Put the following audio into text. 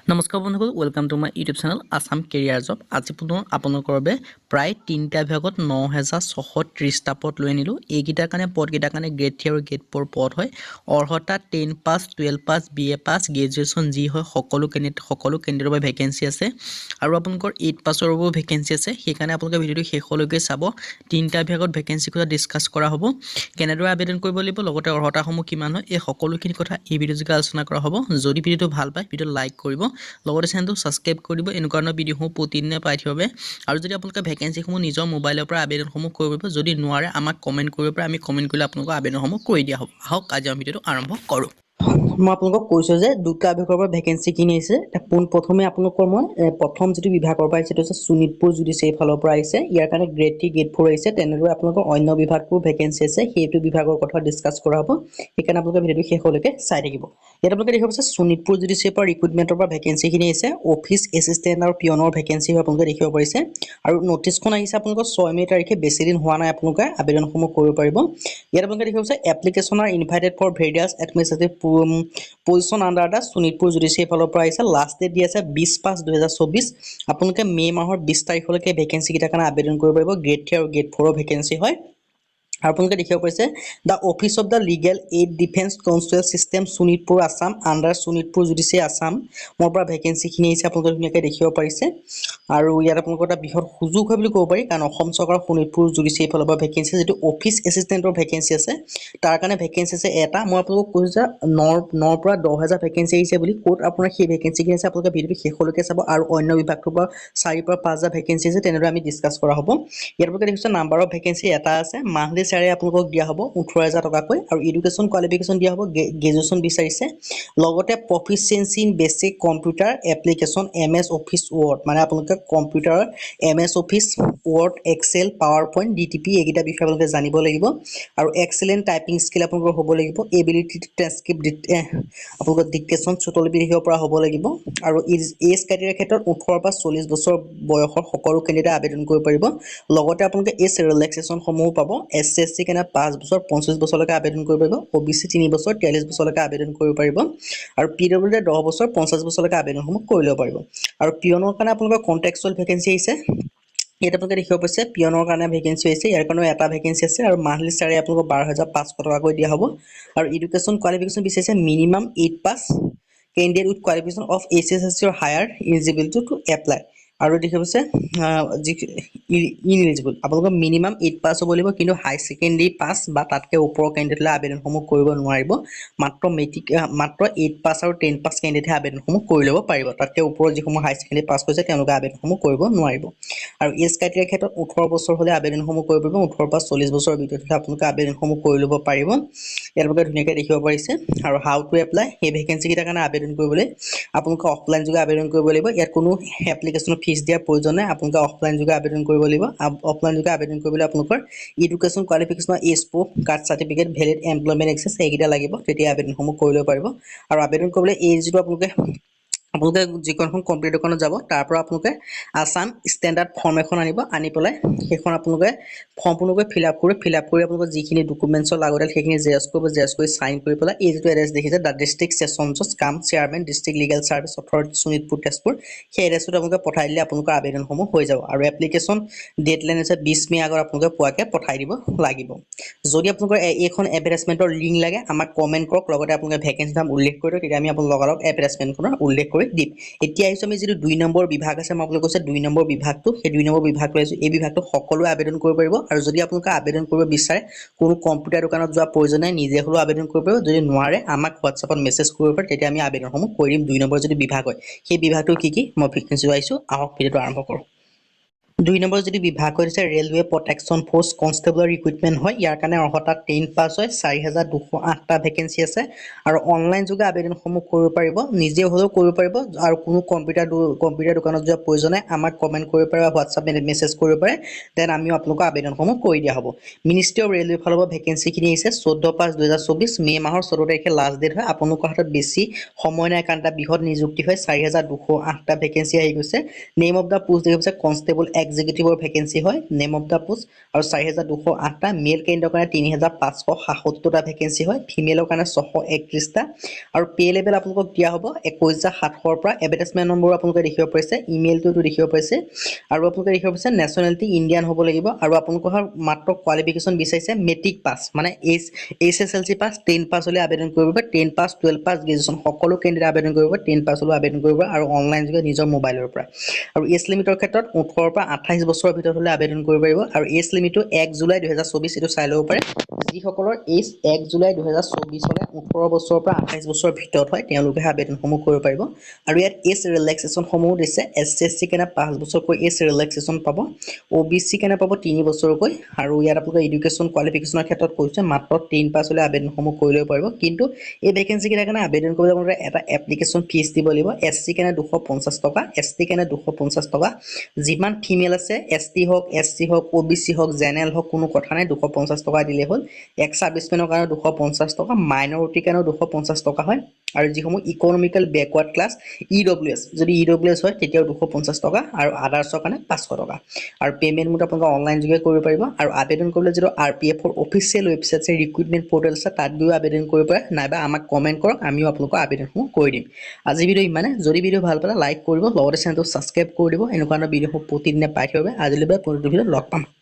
নমস্কাৰ বন্ধুসকল, welcome to my YouTube channel Assam career job. আজি পুনৰ আপোনালোকৰ বাবে প্ৰায় 3টা বিভাগত 9630টা পদ লৈ আনিলোঁ। এইকেইটাৰ কাৰণে পদকেইটাৰ কাৰণে গ্ৰেড 3 আৰু গ্ৰেড 4 পদ হয়। অৰ্হতা 10 পাছ, 12 পাছ, BA পাছ, গ্ৰেজুৱেশ্যন যি হয় সকলো কেণ্ডিডেটৰ বাবে ভেকেঞ্চি আছে আৰু আপোনালোকৰ 8 পাছৰ বাবেও ভেকেঞ্চি আছে। সেইকাৰণে আপোনালোকে ভিডিঅ'টো শেষলৈকে চাব। 3টা বিভাগত ভেকেঞ্চি কথা ডিছকাছ কৰা হ'ব। কেনেদৰে আবেদন কৰিব লাগিব, লগতে অৰ্হতাসমূহ কিমান হয়, এই সকলোখিনি কথা এই ভিডিঅ'যোগে আলোচনা কৰা হ'ব। যদি ভিডিঅ'টো ভাল পায় ভিডিঅ'টো লাইক কৰিব, লগতে চেনেলটো ছাবস্ক্ৰাইব কৰি দিব এনেকুৱা ধৰণৰ ভিডিঅ'সমূহ প্ৰতিদিনে পাই থাকিব বাবে। আৰু যদি আপোনালোকে ভেকেঞ্চিসমূহ নিজৰ মোবাইলৰ পৰা আবেদনসমূহ কৰিব পাৰিব, যদি নোৱাৰে আমাক কমেণ্ট কৰিব পাৰে, আমি কমেণ্ট কৰিলে আপোনালোকৰ আবেদনসমূহ কৰি দিয়া হ'ব। আহক আজি আমি ভিডিঅ'টো আৰম্ভ কৰোঁ। মই আপোনালোকক কৈছোঁ যে দুটা বিভাগৰ পৰা ভেকেঞ্চি কিনি আহিছে। পোনপ্ৰথমে আপোনালোকৰ মই প্ৰথম যিটো বিভাগৰ পৰা আহিছে সেইটো হৈছে শোণিতপুৰ জুডিচিয়াৰী ফালৰ পৰা আহিছে। ইয়াৰ কাৰণে গ্ৰেড 3 গ্ৰেড 4 আহিছে। তেনেদৰে আপোনালোকৰ অন্য বিভাগবোৰ ভেকেঞ্চি আছে, সেইটো বিভাগৰ কথা ডিছকাছ কৰা হ'ব। সেইকাৰণে আপোনালোকে ভিডিঅ'টো শেষলৈকে চাই থাকিব। ইয়াত আপোনালোকে দেখিব পাইছে শোণিতপুৰ জুডিচিয়াৰীৰ পৰা ৰিক্ৰুটমেণ্টৰ পৰা ভেকেঞ্চিখিনি আহিছে। অফিচ এছিষ্টেণ্ট আৰু পিয়নৰ ভেকেঞ্চি আপোনালোকে দেখিব পাৰিছে। আৰু নটিছখন আহিছে আপোনালোকৰ 6 মে' তাৰিখে, বেছি দিন হোৱা নাই। আপোনালোকে আবেদনসমূহ কৰিব পাৰিব। ইয়াত আপোনালোকে দেখিব পাইছে application are invited for various administrative position under the Sonitpur judiciary ফালৰ পৰা আহিছে। লাষ্ট ডেট দি আছে 20/5/2024। আপোনালোকে মে' মাহৰ 20 তাৰিখলৈকে ভেকেঞ্চি কেইটাৰ কাৰণে আবেদন কৰিব পাৰিব। গ্ৰেড 3 আৰু গ্ৰেড 4 ভেকেঞ্চি হয়। আৰু আপোনালোকে দেখিব পাইছে the office of the legal aid defence counsel system Sonitpur Assam under Sonitpur judiciary Assam মোৰ পৰা ভেকেঞ্চিখিনি আহিছে। আপোনালোকে ধুনীয়াকৈ দেখিব পাৰিছে। আৰু ইয়াত আপোনালোকৰ এটা বৃহৎ সুযোগ হয় বুলি ক'ব পাৰি, কাৰণ অসম চৰকাৰৰ শোণিতপুৰ জুডিচিয়াৰী ফালৰ পৰা ভেকেঞ্চি, যিটো অফিচ এছিষ্টেণ্টৰ ভেকেঞ্চি আছে তাৰ কাৰণে ভেকেঞ্চি আছে এটা। মই আপোনালোকক কৈছোঁ যে 9 পৰা 10,000 ভেকেঞ্চি আহিছে বুলি। ক'ত আপোনাৰ সেই ভেকেঞ্চিখিনি আছে আপোনালোকে ভিডিঅ'টো শেষলৈকে চাব। আৰু অন্য বিভাগটোৰ পৰা 4 পৰা 5,000 ভেকেঞ্চি আছে, তেনেদৰে আমি ডিছকাছ কৰা হ'ব। ইয়াত আপোনালোকে দেখিছে নাম্বাৰ অফ ভেকেঞ্চি এটা আছে। মান্থলি চেলাৰী আপোনালোকক দিয়া হ'ব 18,000 টকাকৈ। আৰু এডুকেশ্যন কোৱালিফিকেশ্যন দিয়া হ'ব, গ্ৰেজুৱেশ্যন বিচাৰিছে। লগতে proficiency in basic computer application MS office word, মানে আপোনালোকে কম্পিউটাৰৰ MS office word, excel, PowerPoint, DTP এইকেইটা বিষয়ে আপোনালোকে জানিব লাগিব। আৰু এক্সেলেণ্ট টাইপিং স্কিল আপোনালোকৰ হ'ব লাগিব। এবিলিটি টু ট্ৰেন্সক্ৰিপ্ট আপোনালোকৰ ডিক্টেশ্যন চুটলিপি লিখিব পৰা হ'ব লাগিব। আৰু এজ ক্ৰাইটেৰিয়াৰ ক্ষেত্ৰত 18 পৰা 40 বছৰ বয়সৰ সকলো কেণ্ডিডেট আবেদন কৰিব পাৰিব। লগতে আপোনালোকে এজ ৰিলেক্সেশ্যনসমূহো পাব। SC কাৰণে 5 বছৰ 25 বছৰলৈকে আবেদন কৰিব পাৰিব। OBC 3 বছৰ 43 বছৰলৈকে আবেদন কৰিব পাৰিব। আৰু PWD 10 বছৰ 50 বছৰলৈকে আবেদনসমূহ কৰি ল'ব পাৰিব। আৰু পিয়নৰ কাৰণে আপোনালোকৰ কণ্ট্ৰেকচুৱেল ভেকেঞ্চি আহিছে। ইয়াত আপোনালোকে দেখিব পাইছে পিয়নৰ কাৰণে ভেকেঞ্চি আহিছে। ইয়াৰ কাৰণেও এটা ভেকেঞ্চি আছে। আৰু মান্থলি চেলাৰী আপোনালোকক 12,500 টকাকৈ দিয়া হ'ব। আৰু এডুকেশ্যন কোৱালিফিকেশ্যন বিচাৰিছে minimum 8 pass, candidate with qualification of HSLC or higher eligibility to apply। আৰু দেখিব পাইছে ইনএলিজিবল আপোনালোকৰ মিনিমাম 8 পাছ হ'ব লাগিব, কিন্তু হাই ছেকেণ্ডেৰী পাছ বা তাতকৈ ওপৰৰ কেণ্ডিডেটলৈ আবেদনসমূহ কৰিব নোৱাৰিব। মাত্ৰ 8 পাছ আৰু 10 পাছ কেণ্ডিডেটহে আবেদনসমূহ কৰি ল'ব পাৰিব। তাতকৈ ওপৰৰ যিসমূহ হাই ছেকেণ্ডেৰী পাছ কৰিছে তেওঁলোকে আবেদনসমূহ কৰিব নোৱাৰিব। আৰু এজ ক্ৰাইটেৰিয়াৰ ক্ষেত্ৰত 18 বছৰ হ'লে আবেদনসমূহ কৰিব পাৰিব। 18 পৰা 40 বছৰৰ ভিতৰত হ'লে আপোনালোকে আবেদনসমূহ কৰি ল'ব পাৰিব। ইয়াৰ বাবে ধুনীয়াকৈ দেখিব পাৰিছে। আৰু হাউ টু এপ্লাই, সেই ভেকেঞ্চি কেইটাৰ কাৰণে আবেদন কৰিবলৈ আপোনালোকে অফলাইন যোগে আবেদন কৰিব লাগিব। ইয়াত কোনো এপ্লিকেশ্যনৰ ফিজ দিয়াৰ প্ৰয়োজন নাই। আপোনালোকে অফলাইন যোগে আবেদন কৰিব লাগিব। অফলাইন যোগে আবেদন কৰিবলৈ আপোনালোকৰ এডুকেশ্যন কোৱালিফিকেশ্যনৰ age proof, caste certificate, valid employment exchange এইকেইটা লাগিব, তেতিয়া আবেদনসমূহ কৰি ল'ব পাৰিব। আৰু আবেদন কৰিবলৈ এই যিটো আপোনালোকে যিখনখন কম্পিউটাৰ দোকানত যাব, তাৰ পৰা আপোনালোকে আছাম ষ্টেণ্ডাৰ্ড ফৰ্ম এখন আনিব। আনি পেলাই সেইখন আপোনালোকে সম্পূৰ্ণকৈ ফিল আপ কৰি আপোনালোকৰ যিখিনি ডকুমেণ্টছৰ লাগতিয়াল সেইখিনি জেৰক্স কৰিব। জেৰক্স কৰি চাইন কৰি পেলাই এই যিটো এড্ৰেছ দেখিছে দ্য ডিষ্ট্ৰিক্ট ছেছন জজ কাম chairman district legal service authority Sonitpur Tezpur, সেই এড্ৰেছটোত আপোনালোকে পঠাই দিলে আপোনালোকৰ আবেদনসমূহ হৈ যাব। আৰু এপ্লিকেশ্যন ডেডলাইন হৈছে 20 মে' আগত আপোনালোকে পোৱাকৈ পঠাই দিব লাগিব। যদি আপোনালোকৰ এইখন এডভাৰটাইজমেণ্টৰ লিংক লাগে আমাক কমেণ্ট কৰক, লগতে আপোনালোকে ভেকেঞ্চি নাম উল্লেখ কৰি দিয়ক, তেতিয়া আমি আপোনালোকৰ লগালগ এডভাৰটাইজমেণ্টখনৰ উল্লেখ কৰি দিম। এতিয়া আহিছোঁ আমি যিটো 2 নম্বৰ বিভাগ আছে, মই আপোনালোকক কৈছে 2 নম্বৰ বিভাগটো, সেই 2 নম্বৰ বিভাগ লৈ আহিছোঁ। এই বিভাগটো সকলোৱে আবেদন কৰিব পাৰিব। আৰু যদি আপোনালোকে আবেদন কৰিব বিচাৰে কোনো কম্পিউটাৰ দোকানত যোৱা প্ৰয়োজন নাই, নিজে হ'লেও আবেদন কৰিব পাৰিব। যদি নোৱাৰে আমাক হোৱাটছআপত মেছেজ কৰিব পাৰে, তেতিয়া আমি আবেদনসমূহ কৰি দিম। 2 নম্বৰ যদি বিভাগ হয়, সেই বিভাগটো কি মই ভেকেঞ্চি আহিছোঁ। আহক ভিডিঅ'টো আৰম্ভ কৰোঁ। 2 নম্বৰ যদি বিভাগ হৈছে ৰেলৱে প্ৰটেকশ্যন ফ'ৰ্চ কনষ্টেবলৰ ৰিক্ৰুটমেণ্ট হয়। ইয়াৰ কাৰণে অৰ্হতা 10 পাছ হয়। 4,208টা ভেকেঞ্চি আছে। আৰু অনলাইন যোগে আবেদনসমূহ কৰিব পাৰিব, নিজে হ'লেও কৰিব পাৰিব। আৰু কোনো কম্পিউটাৰ দোকানত যোৱা প্ৰয়োজন নাই, আমাক কমেণ্ট কৰিব পাৰে, হোৱাটছআপ মেছেজ কৰিব পাৰে, দেন আমিও আপোনালোকৰ আবেদনসমূহ কৰি দিয়া হ'ব। মিনিষ্ট্ৰী অফ ৰেলৱে ফালৰ পৰা ভেকেঞ্চিখিনি আহিছে 14/5/2024, মে' মাহৰ 14 তাৰিখে লাষ্ট ডেট হয়। আপোনালোকৰ হাতত বেছি সময় নাই, কাৰণ এটা বৃহৎ নিযুক্তি হয়। 4,208টা ভেকেঞ্চি আহি গৈছে। নেম অফ দ্য পোষ্ট দেখিছে কনষ্টেবল এক্সিকিউটিভৰ ভেকেঞ্চি হয় নেম অফ দ্য পোষ্ট আৰু 4208টা মেল কেন্দ্ৰৰ কাৰণে 3577টা ভেকেঞ্চি হয় ফিমেলৰ কাৰণে 631টা আৰু পে লেভেল আপোনালোকক দিয়া হ'ব 21700 পৰা এডভাৰটাইজমেন্ট নম্বৰ আপোনালোকে দেখিব পাৰিছে ইমেইলটো দেখিব পাৰিছে আৰু আপোনালোকে দেখিব পাৰিছে নেশ্যনেলিটি ইণ্ডিয়ান হ'ব লাগিব আৰু আপোনালোকৰ মাত্ৰ কোৱালিফিকেশ্যন বিচাৰিছে মেট্ৰিক পাছ মানে HSLC পাছ 10 পাছ হলে আবেদন কৰিব পাৰে 10 পাছ 12 পাছ গ্ৰেজুৱেশ্যন সকলো কেণ্ডিডেট আবেদন কৰিব পাৰে 10 পাছ হলে আবেদন কৰিব আৰু অনলাইন যোগে নিজৰ মোবাইলৰ পৰা আৰু এজ লিমিটৰ ক্ষেত্ৰত 18 পৰা 28 বছৰৰ ভিতৰত হলে আবেদন কৰিব পাৰিব আৰু এজ লিমিটটো 1 জুলাই 2024 এটো চাই ল'ব পাৰে যিসকলৰ এজ 1 জুলাই 2024 হলে 18 বছৰৰ পৰা 28 বছৰৰ ভিতৰত হয় তেওঁলোকে আবেদনসমূহ কৰিব পাৰিব আৰু ইয়াত এজ ৰিলেক্সেশ্যন সমূহ দিছে SC কেনে 5 বছৰকৈ এজ ৰিলেক্সেশ্যন পাব OBC কেনে পাব 3 বছৰকৈ আৰু ইয়াত আপোনালোকৰ এডুকেশ্যন কোৱালিফিকেশ্যনৰ ক্ষেত্ৰত কৈছে মাত্ৰ 10 পাছ হলে আবেদনসমূহ কৰি ল'ব পাৰিব কিন্তু এই ভেকেন্সি কেইটাৰ কাৰণে আবেদন কৰিবলৈ আপোনালোকে এটা এপ্লিকেশ্যন ফিজ দিব লাগিব SC কেনে 250 টকা ST কেনে 250 টকা যিমান ফিমেল আছে ST হওক SC হওক OBC হওক জেনেৰেল হওক কোনো কথা নাই 250 টকা দিলে হ'ল এক সাৰ্ভিসমেনৰ কাৰণে 250 টকা মাইনৰিটি কাৰণে 250 টকা হয় আৰু যিসমূহ ইকোনমিক্যাল ব্যাকৱাৰ্ড ক্লাছ EWS যদি EWS হয় তেতিয়াও 250 টকা আৰু আদাৰ্ছৰ কাৰণে 500 টকা আৰু পেমেন্ট মোড আপোনালোকে অনলাইন যোগে কৰিব পাৰিব আৰু আবেদন কৰিবলৈ যিটো RPF ৰ অফিচিয়েল ৱেবছাইট আছে ৰিক্ৰুটমেন্ট পৰ্টেল আছে তাত গৈ আবেদন কৰিব পাৰে নাইবা আমাক কমেন্ট কৰক আমিও আপোনালোকক আবেদনসমূহ কৰি দিম আজি ভিডিও ইমানে যদি ভিডিও ভাল পালে লাইক কৰিব লগতে চেনেলটো সাবস্ক্ৰাইব কৰি দিব এনেকুৱা ভিডিওসমূহ প্ৰতিদিনে পাই থাকিব আজিলৈ পৰৱৰ্তী ভিডিঅ'ত লগ পাম